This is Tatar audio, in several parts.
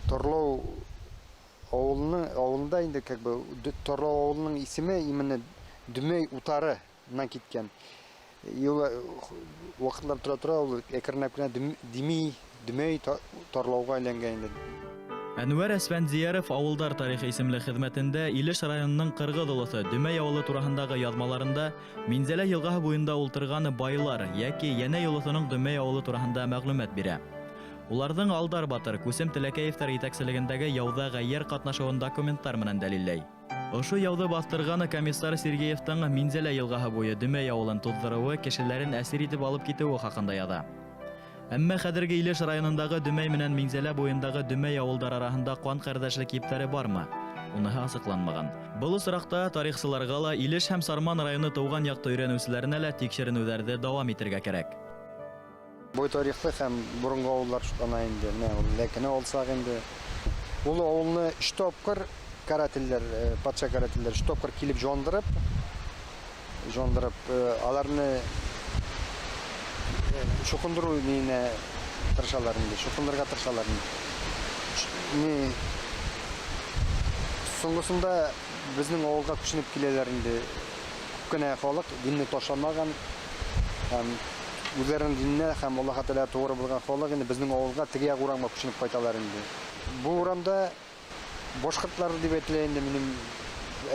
Торлау ауылында инде как бы Торлау ауылының исеме именно Дүмей утарынан киткән. Вакытлар тора ул экраннап кына Дүмей Торлауга айланган инде. Әнвәр Әсфәндияров авылдар тарихи исемле хезмәтендә Илеш районының Кыргыз олысы Дүмей авылы турасындагы язмаларында Минзәлә елгаһы буенда ултырган байлар яки Янәй олысының Дүмей авылы турасында мәгълүмат бирә. Уларның Алдар Батыр, Күсем Тәләкәевтәр итәкчелегендәге яуда гаер катнашуын документлар менән дәлилләй. Ошо яуды бастырган комиссар Сергеевтың Минзәлә елгаһы буе Дүмей авылын туздыруы кешеләрен әсир итеп алып китүе хакында яза. Әмма хәзерге Илеш районындагы Дүмей менән Минзәлә буендагы Дүмей авылдар арасында кан кардәшлек иптәре бармы? Уныһы ачыкланмаган. Бу осракта тарихчыларга ла Илеш һәм Сарман районы туган якты өйрәнүчеләренә лә тикшеренүләрне дәвам итәргә кирәк. Бу тарихта һәм бурынгы авыллар шутлана инде. Ләкин алсак инде ул авылны 3 тапкыр карательләр, патша карательләр 3 тапкыр килеп жондырып, аларны шукындыру мине тырышалар инде, шукындырга тырышалар инде. Соңгысында безнең авылга күченеп киләләр инде. Күпкенә халык динне ташламаган һәм үзләренең динне һәм Аллаһ Тәгалә тугры булган халык инде безнең авылга теге урамга күченеп кайталар инде. Бу урамда башкортлар дип әйтелә инде, минем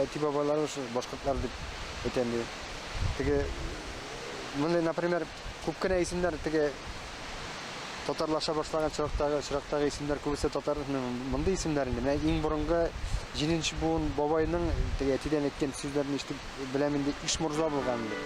әти бабаларым башкортлар дип әйтә инде. Теге менә, например, күпкенә исемнәр теге татарлаша башлаган чирактагы исемнәр күбесе татар мондай исемнәр инде. Менә иң борынгы 7нче буын бабайның теге әтидән әйткән сүзләрен ишетеп беләм инде, Ишмурза булган инде.